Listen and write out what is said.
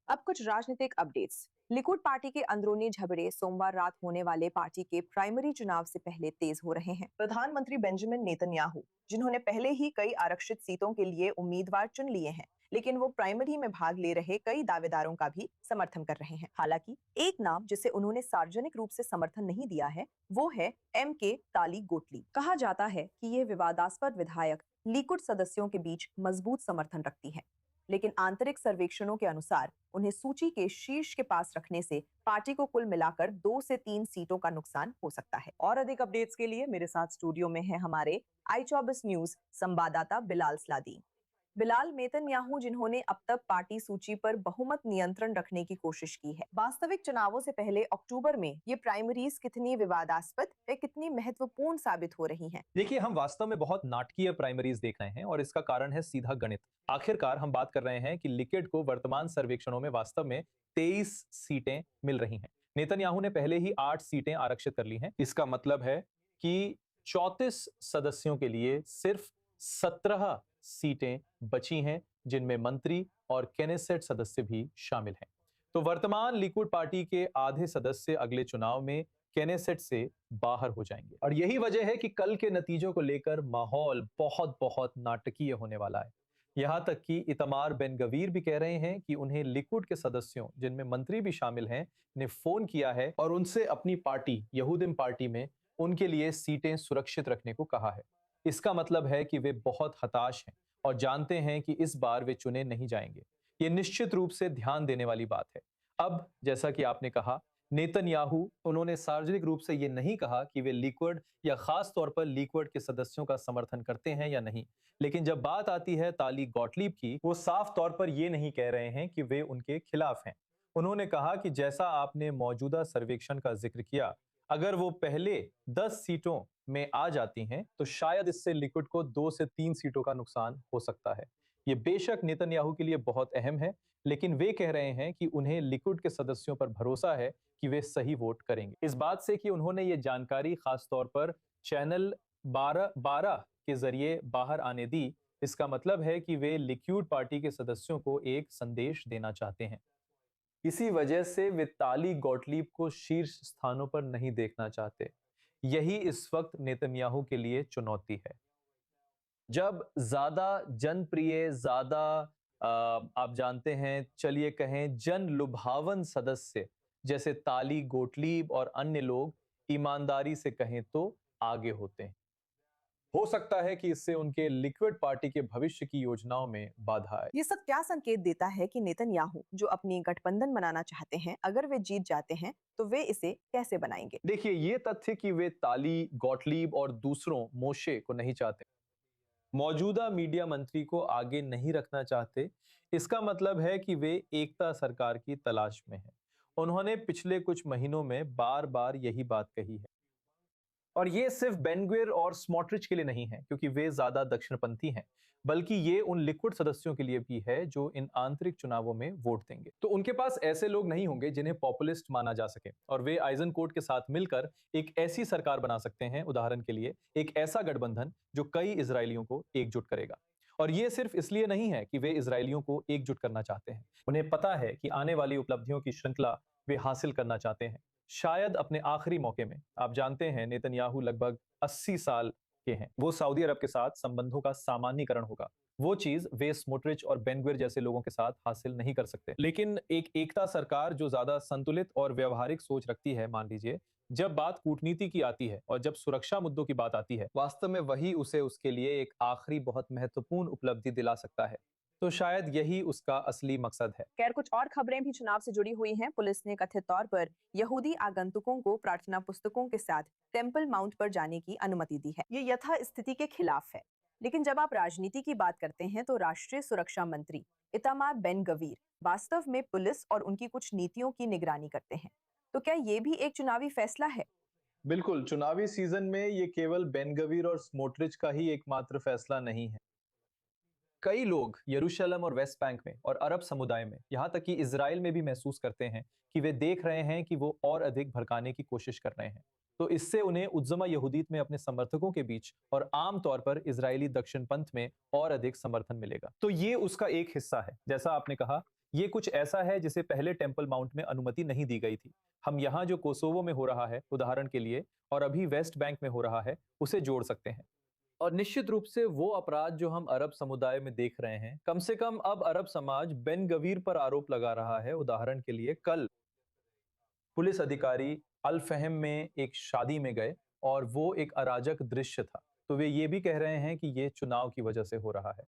अब कुछ राजनीतिक अपडेट्स। लिकुड पार्टी के अंदरूनी झगड़े सोमवार रात होने वाले पार्टी के प्राइमरी चुनाव से पहले तेज हो रहे हैं। प्रधानमंत्री बेंजामिन नेतन्याहू, जिन्होंने पहले ही कई आरक्षित सीटों के लिए उम्मीदवार चुन लिए हैं, लेकिन वो प्राइमरी में भाग ले रहे कई दावेदारों का भी समर्थन कर रहे हैं। हालांकि एक नाम जिसे उन्होंने सार्वजनिक रूप से समर्थन नहीं दिया है, वो है M.K. ताली गोटली। कहा जाता है कि ये विवादास्पद विधायक लिकुड सदस्यों के बीच मजबूत समर्थन रखती है, लेकिन आंतरिक सर्वेक्षणों के अनुसार उन्हें सूची के शीर्ष के पास रखने से पार्टी को कुल मिलाकर 2 से 3 सीटों का नुकसान हो सकता है। और अधिक अपडेट्स के लिए मेरे साथ स्टूडियो में है हमारे i24 न्यूज संवाददाता बिलाल सलादी। बिलाल, नेतन्याहू जिन्होंने अब तक पार्टी सूची पर बहुमत नियंत्रण रखने की कोशिश की है, वास्तविक चुनावों से पहले अक्टूबर में ये प्राइमरीज कितनी विवादास्पद व कितनी महत्वपूर्ण साबित हो रही हैं? देखिए, हम वास्तव में बहुत नाटकीय प्राइमरीज देख रहे हैं और इसका कारण है सीधा गणित। आखिरकार हम बात कर रहे हैं कि लिकेड को वर्तमान सर्वेक्षणों में वास्तव में 23 सीटें मिल रही हैं। नेतन्याहू ने पहले ही 8 सीटें आरक्षित कर ली हैं। इसका मतलब है कि 34 सदस्यों के लिए सिर्फ 17 सीटें बची हैं, जिनमें मंत्री और केनेसेट सदस्य भी शामिल हैं। तो वर्तमान लिकुड पार्टी के आधे सदस्य अगले चुनाव में केनेसेट से बाहर हो जाएंगे और यही वजह है कि कल के नतीजों को लेकर माहौल बहुत बहुत नाटकीय होने वाला है। यहां तक कि इतमार बेन गवीर भी कह रहे हैं कि उन्हें लिकुड के सदस्यों, जिनमें मंत्री भी शामिल हैं, ने फोन किया है और उनसे अपनी पार्टी यहूदिम पार्टी में उनके लिए सीटें सुरक्षित रखने को कहा है। इसका मतलब है कि वे बहुत हताश हैं और जानते हैं कि इस बार वे चुने नहीं जाएंगे। ये निश्चित रूप से ध्यान देने वाली बात है। अब जैसा कि आपने कहा, नेतन्याहू, उन्होंने सार्वजनिक रूप से ये नहीं कहा कि वे लिक्विड या खास तौर पर लिक्विड के सदस्यों का समर्थन करते हैं या नहीं, लेकिन जब बात आती है ताली गॉटलीब की, वो साफ तौर पर ये नहीं कह रहे हैं कि वे उनके खिलाफ हैं। उन्होंने कहा कि जैसा आपने मौजूदा सर्वेक्षण का जिक्र किया, अगर वो पहले 10 सीटों में आ जाती हैं तो शायद इससे लिक्विड को 2 से 3 सीटों का नुकसान हो सकता है। ये बेशक नेतन्याहू के लिए बहुत अहम है, लेकिन वे कह रहे हैं कि उन्हें लिक्विड के सदस्यों पर भरोसा है कि वे सही वोट करेंगे। इस बात से कि उन्होंने ये जानकारी खास तौर पर चैनल 12 के जरिए बाहर आने दी, इसका मतलब है कि वे लिक्विड पार्टी के सदस्यों को एक संदेश देना चाहते हैं। इसी वजह से वे ताली गॉटलीब को शीर्ष स्थानों पर नहीं देखना चाहते। यही इस वक्त नेतन्याहू के लिए चुनौती है। जब ज्यादा जनप्रिय, ज्यादा आप जानते हैं, चलिए कहें जन लुभावन सदस्य जैसे ताली गोटलीब और अन्य लोग ईमानदारी से कहें तो आगे होते हैं, हो सकता है कि इससे उनके लिक्विड पार्टी के भविष्य की योजनाओं में बाधा आए। ये सब क्या संकेत देता है कि नेतन्याहू जो अपनी गठबंधन बनाना चाहते हैं, अगर वे जीत जाते हैं तो वे इसे कैसे बनाएंगे? देखिए, ये तथ्य कि वे ताली गॉटलीब और दूसरों मोशे को नहीं चाहते, मौजूदा मीडिया मंत्री को आगे नहीं रखना चाहते, इसका मतलब है कि वे एकता सरकार की तलाश में हैं। उन्होंने पिछले कुछ महीनों में बार बार यही बात कही है और ये सिर्फ बेन-ग्विर और स्मोट्रिच के लिए नहीं है, क्योंकि वे ज्यादा दक्षिणपंथी हैं, बल्कि ये उन लिक्विड सदस्यों के लिए भी है जो इन आंतरिक चुनावों में वोट देंगे। तो उनके पास ऐसे लोग नहीं होंगे जिन्हें पॉपुलिस्ट माना जा सके और वे आइजनकोट के साथ मिलकर एक ऐसी सरकार बना सकते हैं, उदाहरण के लिए एक ऐसा गठबंधन जो कई इजरायलियों को एकजुट करेगा। और ये सिर्फ इसलिए नहीं है कि वे इजरायलियों को एकजुट करना चाहते हैं, उन्हें पता है कि आने वाली उपलब्धियों की श्रृंखला वे हासिल करना चाहते हैं, शायद अपने आखिरी मौके में। आप जानते हैं, नेतन्याहू लगभग 80 साल के हैं। वो सऊदी अरब के साथ संबंधों का सामान्यीकरण होगा, वो चीज वे स्मोट्रिच और बेन-ग्विर जैसे लोगों के साथ हासिल नहीं कर सकते। लेकिन एक एकता सरकार जो ज्यादा संतुलित और व्यवहारिक सोच रखती है, मान लीजिए जब बात कूटनीति की आती है और जब सुरक्षा मुद्दों की बात आती है, वास्तव में वही उसे उसके लिए एक आखिरी बहुत महत्वपूर्ण उपलब्धि दिला सकता है। तो शायद यही उसका असली मकसद है। खैर, कुछ और खबरें भी चुनाव से जुड़ी हुई हैं। पुलिस ने कथित तौर पर यहूदी आगंतुकों को प्रार्थना पुस्तकों के साथ टेम्पल माउंट पर जाने की अनुमति दी है। ये यथा स्थिति के खिलाफ है। लेकिन जब आप राजनीति की बात करते हैं तो राष्ट्रीय सुरक्षा मंत्री इतामार बेन गवीर वास्तव में पुलिस और उनकी कुछ नीतियों की निगरानी करते हैं। तो क्या ये भी एक चुनावी फैसला है? बिल्कुल, चुनावी सीजन में ये केवल बेन-गवीर और स्मोट्रिच का ही एकमात्र फैसला नहीं है। कई लोग यरूशलेम और वेस्ट बैंक में और अरब समुदाय में, यहाँ तक कि इजराइल में भी महसूस करते हैं कि वे देख रहे हैं कि वो और अधिक भड़काने की कोशिश कर रहे हैं। तो इससे उन्हें उज्जमा यहूदीत में अपने समर्थकों के बीच और आम तौर पर इजरायली दक्षिण पंथ में और अधिक समर्थन मिलेगा। तो ये उसका एक हिस्सा है। जैसा आपने कहा, ये कुछ ऐसा है जिसे पहले टेम्पल माउंट में अनुमति नहीं दी गई थी। हम यहाँ जो कोसोवो में हो रहा है उदाहरण के लिए, और अभी वेस्ट बैंक में हो रहा है, उसे जोड़ सकते हैं। और निश्चित रूप से वो अपराध जो हम अरब समुदाय में देख रहे हैं, कम से कम अब अरब समाज बेन गवीर पर आरोप लगा रहा है। उदाहरण के लिए कल पुलिस अधिकारी अल फहम में एक शादी में गए और वो एक अराजक दृश्य था, तो वे ये भी कह रहे हैं कि ये चुनाव की वजह से हो रहा है।